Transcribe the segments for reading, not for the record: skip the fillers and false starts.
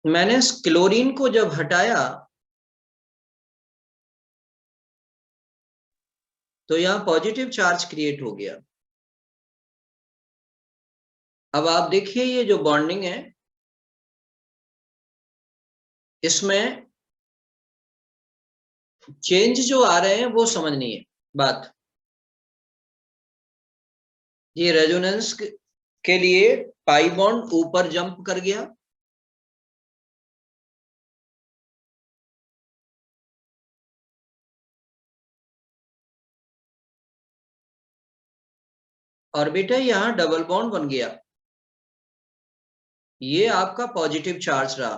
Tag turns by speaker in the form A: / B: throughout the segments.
A: मैंने क्लोरीन को जब हटाया तो यहां पॉजिटिव चार्ज क्रिएट हो गया। अब आप देखिए ये जो बॉन्डिंग है इसमें चेंज जो आ रहे हैं वो समझनी है बात। ये रेजोनेंस के लिए पाई बॉन्ड ऊपर जंप कर गया, और बेटा यहां डबल बॉन्ड बन गया। ये आपका पॉजिटिव चार्ज रहा।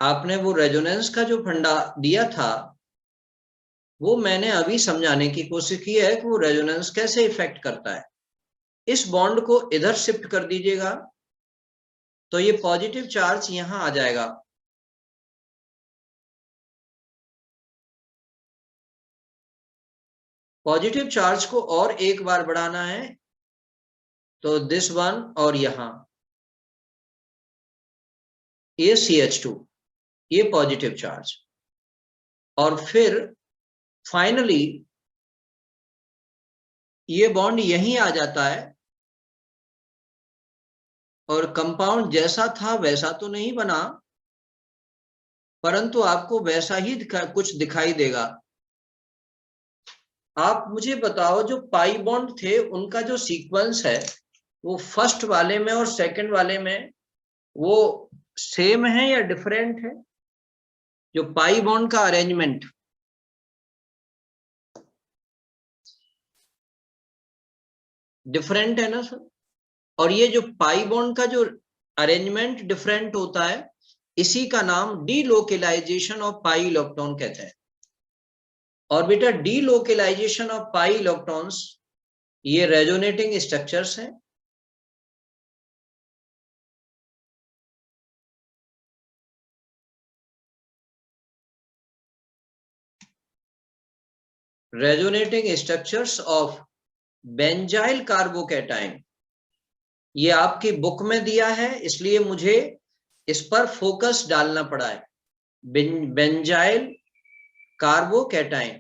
A: आपने वो रेजोनेंस का जो फंडा दिया था वो मैंने अभी समझाने की कोशिश की है कि वो रेजोनेंस कैसे इफेक्ट करता है। इस बॉन्ड को इधर शिफ्ट कर दीजिएगा तो ये पॉजिटिव चार्ज यहां आ जाएगा। पॉजिटिव चार्ज को और एक बार बढ़ाना है तो दिस वन और यहां ये CH2, ये पॉजिटिव चार्ज, और फिर फाइनली ये बॉन्ड यहीं आ जाता है और कंपाउंड जैसा था वैसा तो नहीं बना परंतु आपको वैसा ही कुछ दिखाई देगा। आप मुझे बताओ जो पाई बॉन्ड थे उनका जो सीक्वेंस है वो फर्स्ट वाले में और सेकंड वाले में वो सेम है या डिफरेंट है? जो पाई बॉन्ड का अरेंजमेंट डिफरेंट है ना सर? और ये जो पाई बॉन्ड का जो अरेंजमेंट डिफरेंट होता है इसी का नाम डीलोकेलाइजेशन ऑफ पाई इलेक्ट्रॉन कहते हैं। और बेटा डीलोकेलाइजेशन ऑफ पाई इलेक्ट्रॉन्स ये रेजोनेटिंग स्ट्रक्चर्स हैं। Resonating structures of benzyl carbocation, ये आपकी बुक में दिया है इसलिए मुझे इस पर फोकस डालना पड़ा है। बेंजाइल कार्बोकैटायन,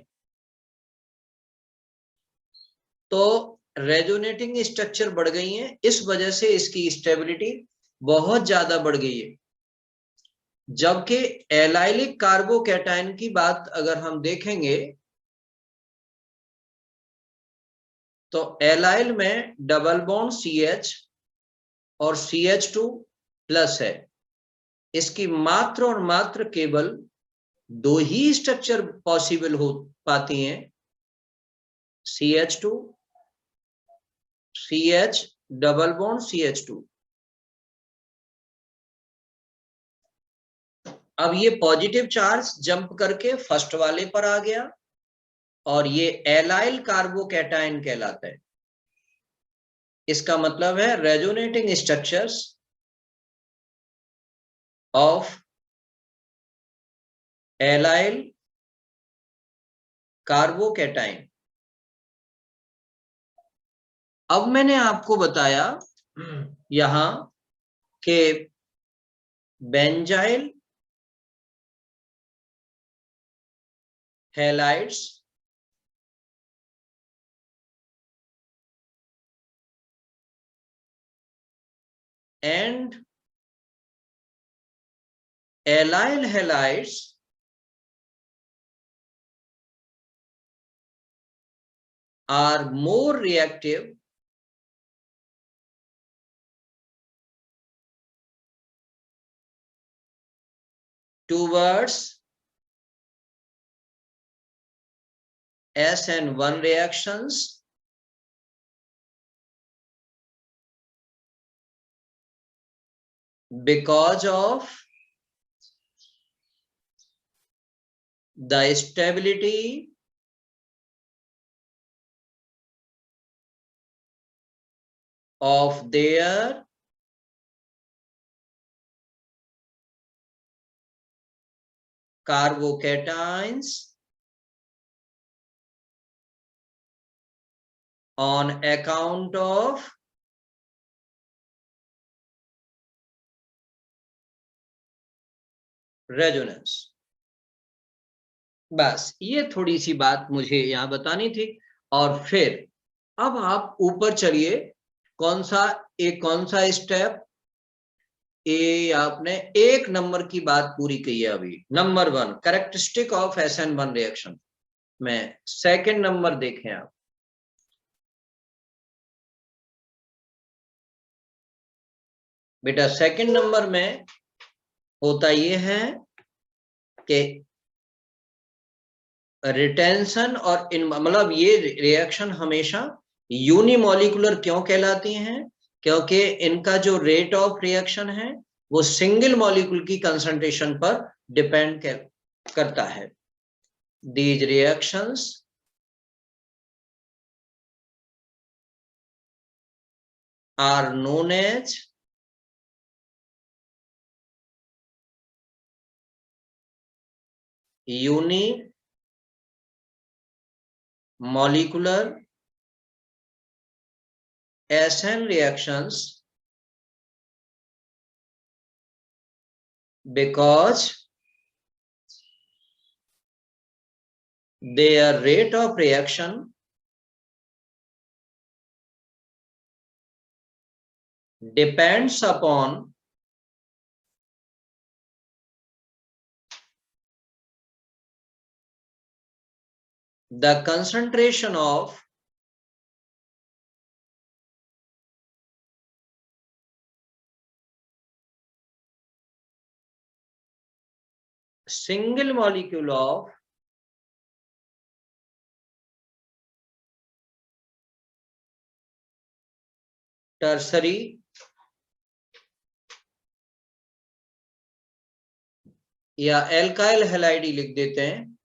A: तो रेजोनेटिंग स्ट्रक्चर बढ़ गई है, इस वजह से इसकी स्टेबिलिटी बहुत ज्यादा बढ़ गई है। जबकि एलाइलिक कार्बोकैटायन की बात अगर हम देखेंगे तो एलाइल में डबल बॉन्ड CH और CH2 प्लस है। इसकी मात्र और मात्र केवल दो ही स्ट्रक्चर पॉसिबल हो पाती हैं, CH2 CH double bond CH2। अब ये पॉजिटिव चार्ज जंप करके फर्स्ट वाले पर आ गया और ये एलाइल कार्बोकैटायन कहलाता है। इसका मतलब है resonating structures of allyl carbocation. अब मैंने आपको बताया यहां के benzyl halides and allyl halides are more reactive towards SN1 reactions because of the stability of their carbocations on account of resonance. बस ये थोड़ी सी बात मुझे यहां बतानी थी। और फिर अब आप ऊपर चलिए, कौन सा स्टेप, आपने एक नंबर की बात पूरी की है अभी, number 1 characteristic of SN1 reaction में। सेकंड नंबर देखें आप, बेटा सेकंड नंबर में होता ये है कि रिटेंशन और मतलब ये रिएक्शन हमेशा यूनिमॉलिक्यूलर क्यों कहलाती हैं, क्योंकि इनका जो रेट ऑफ रिएक्शन है वो सिंगल मॉलिक्यूल की कंसंट्रेशन पर डिपेंड करता है। These reactions are known as unimolecular SN reactions because their rate of reaction depends upon the concentration of single molecule of tertiary या एल्काइल हैलाइड लिख देते हैं,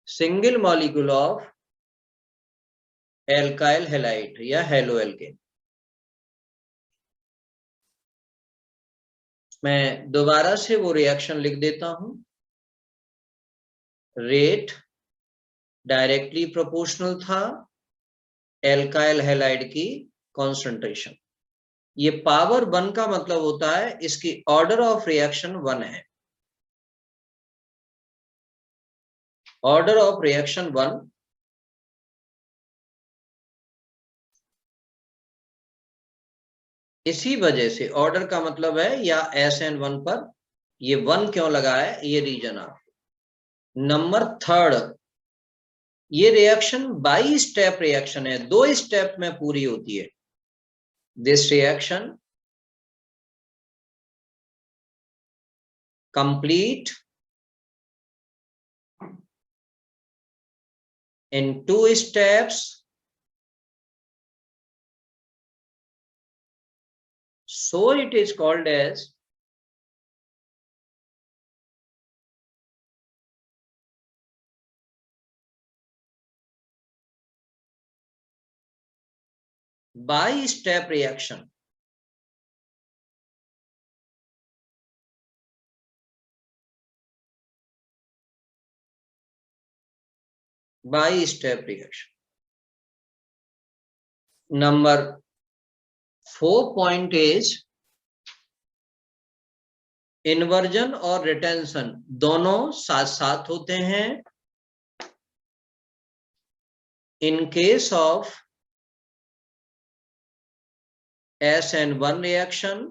A: single molecule of alkyl halide या halo alkane. मैं दोबारा से वो reaction लिख देता हूं, रेट डायरेक्टली प्रोपोर्शनल था एल्काइल हैलाइड की कॉन्सेंट्रेशन। ये पावर 1 का मतलब होता है इसकी ऑर्डर ऑफ रिएक्शन 1 है, ऑर्डर ऑफ रिएक्शन 1। इसी वजह से ऑर्डर का मतलब है या SN1 पर ये 1 क्यों लगा है, ये रीजन आप। नंबर 3, ये रिएक्शन बाई स्टेप रिएक्शन है, 2 स्टेप में पूरी होती है। This reaction complete in 2 steps, so it is called as bi-step reaction। bi-step reaction। Number 4 point is inversion और रिटेंशन दोनों साथ साथ होते हैं in case of SN1 reaction.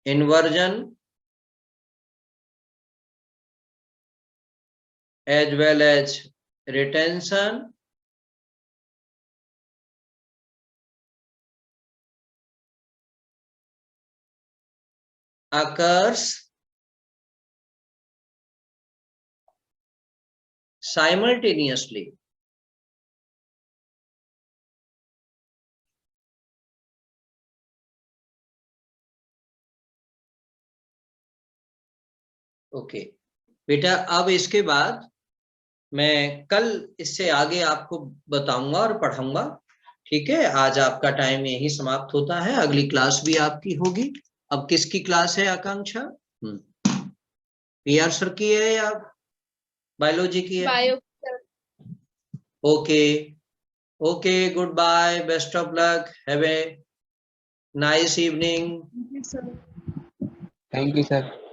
A: Inversion as well as retention occurs simultaneously। Okay बेटा, अब इसके बाद मैं कल इससे आगे आपको बताऊंगा और पढ़ाऊंगा, ठीक है। आज आपका टाइम यही समाप्त होता है, अगली क्लास भी आपकी होगी। अब किसकी क्लास है आकांक्षा? PR सर की है या बायोलॉजी की है?
B: Bio.
A: Okay okay, good bye, best of luck, have a nice evening.
B: Thank you sir.
C: Thank you sir.